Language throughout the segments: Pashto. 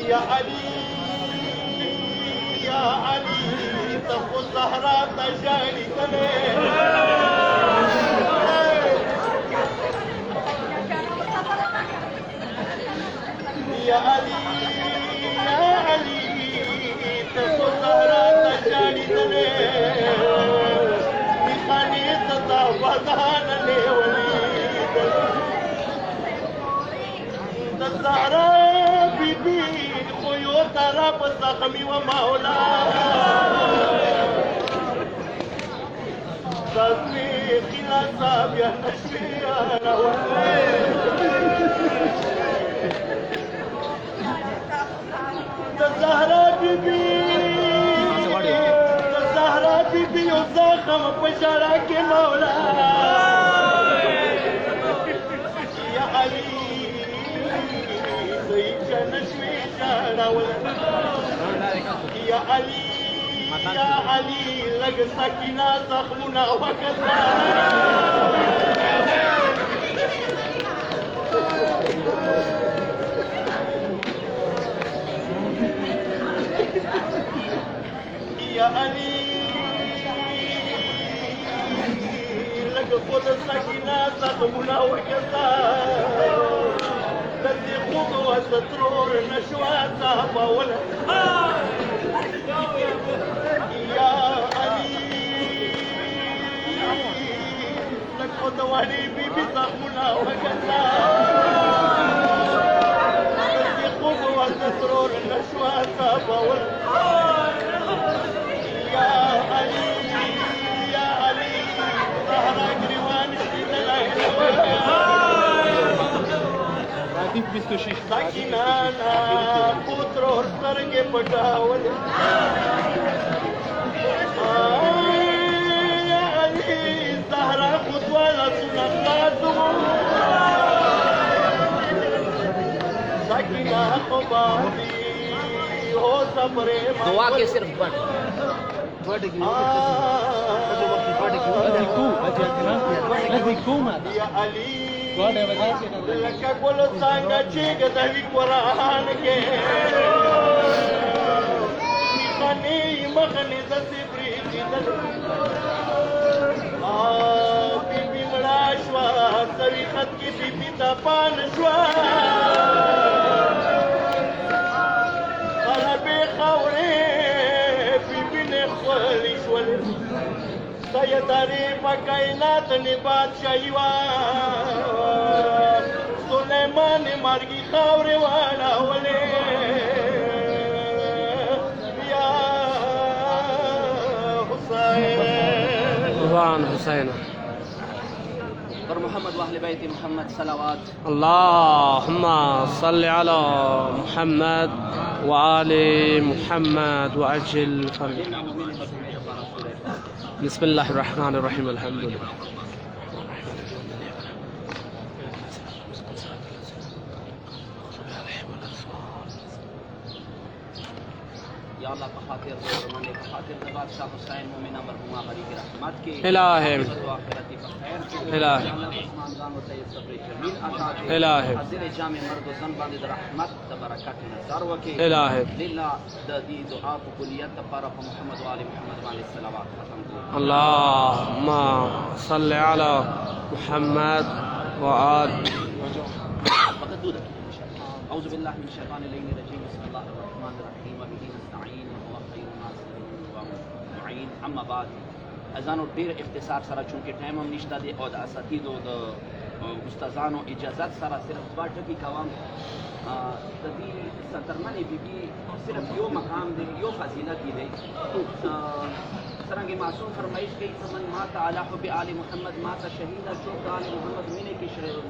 یا علی یا علی ته خو زهرا ته ژاړي کنې یا علی یا علی ته خو زهرا ته ژاړي کنې میخانې ته تا بدانه لیولې د زهرا بیبي خو یو طرف زخمي و مولا تصوی خلاصا بیا نشوی راولی د زهرا بیبي یو زخم په ژړا کې مولا یا علی یا علی یا علی لږ سکینه زخمونه وکړه یا علی لږ خود سکینه زخمونه وکړه الذي خطوة تطرور نشوة باولا يا علي لك خطواني بيبي تخمنا وكذا الذي خطوة تطرور نشوة باولا يا علي يا علي ظهرك روان شديد العين سکینانا پوترو سترګې پټاول یا علی زهرا خطواله سونه خلاصو سکینا خو باندې هو صبرې دعا کې صرف بټ یا علی لکه ګل څنګه چې ګدوي قرآن کې میخانې مخنې داسې برېښېدل بیبي مړه شوه سوي خط کې بیبي ته پان شوه خرابې خاورې بیبي نه خولې شولې سیدارې په کائنات نه بادشاهي وه سلیمان مرګي خاورې واړولې یا وعن حسين اور محمد واہل بیت محمد صلوات اللهم صل على محمد وآل محمد وأجل فرج بسم الله الرحمن الرحيم الحمد لله یا اللہ کا خاطر زمانے کا خاطر بادشاہ حسین مومنہ مرحومہ بری کی رحمت کے الہی آخرتی بخیر الہی عثمان زان و طیب صبر جمیل عطا کے الہی حضر جامع مرد و زن باندې رحمت برکت نظر وکي الہی لله د دې دعا په کلیت لپاره په محمد و آل محمد باندې صلوات ختم کړو اللهم صل على محمد وآل فقط دو دقیقه اعوذ بالله من الشیطان الرجیم بسم الله الرحمن الرحیم وبه نستعین وهو خیر الناصرین ومعین اما بعد اذان ډیر اختصار سره چونکه ټایم هم نشته دی او د اساتیدو د استادانو اجازت سره صرف دوه ټکي کوم د دې سترمنې بیبي صرف یو مقام دی یو فضیلت دی څرنګه معصوم فرمایش کوي سمن ما تعالی حب آل محمد ما تا شهید شوق آل محمد مینه کې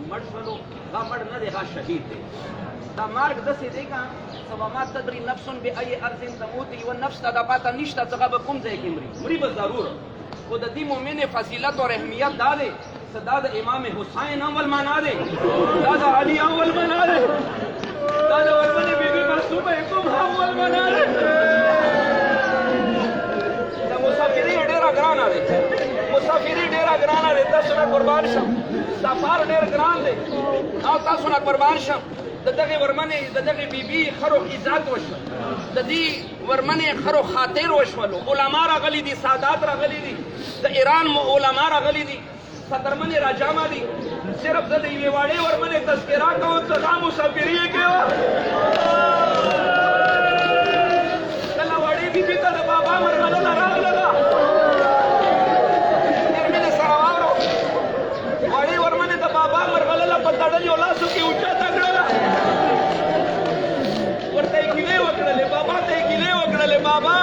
مړ شولو دا مړ نه دی دا شهید دی دا مرګ داسې دی که سبا ما تدري نفس بأي ارض تموت یوه نفس ته دا پاته نشته څنګه به کوم ځای کې مري به ضرور خو د دې مؤمن فضیلت او اهمیت دا دی چې دا د امام حسین اول معنا دی دا د علي اول معنا دی دا د ورمنې بیبي معصومه کوم اول معنا دی دا مسافري ډېره ګرانه دی مسافري ډېره ګرانه دی تاسو نه قربان شم سفر ډېر ګران دی او تاسو نه قربان شم د دغه ورمنې د دغه بیبي خرو عزت وشول د دې ورمنې خرو خاطر وشولو علما راغلي دي سادات راغلي دي د ایران علما راغلي دي سترمنې راجامه دي صرف د یوې واړې ورمنې تذکره کوو څه دا مسافري یې کوي کله واړې بیبي ته د بابا مرمنه راغله ده مېرمنې سره واورو واړې ورمنې د بابا مرغلله په تړلیو لاسو کې اوچته کړله ورته یې ګیلې وکړلې بابا ته یې ګیلې وکړلې بابا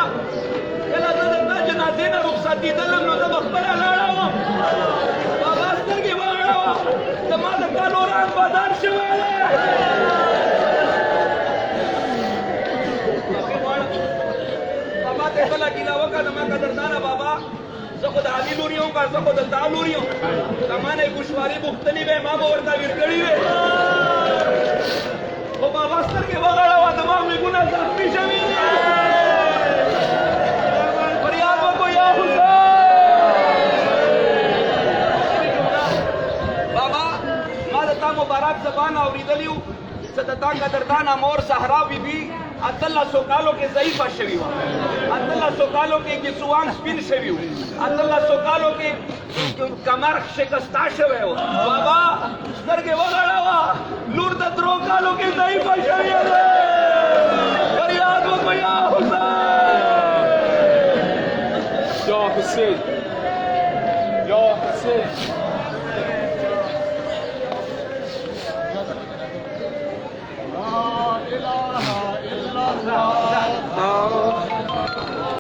کله زه د تا جنازې نه رخصتېدلم نو زه به خپله لاړه وم بابا سترګې واړوه زما د کالو رنګ بدل شوی دی بابا ته یې کله ګیله وکړه زما قدردانه بابا زه خو د علي لور یم که زه خو د تا لور یم زما نه یې ګوشواري غوښتلې وې ما به ورته ویر کړي وې خو بابا سترګې وغړوه زما مېږونه زخمي شوي دي فریاد وکړو یا حسین بابا ما د تا مبارک زبان اورېدلی و چې د تا قدردانه مور صحرا بیبي 1800 کالو کې ضعیفه شوې وه 1800 کالو کې ګیسوان سپین شوي و 1800 کالو کې کمر شکسته شوی و بابا سترګې وغړوه لور د 3 کالو کې ضعیفه شوې ده فریاد وکړو یا حسین یا حسین یا حسین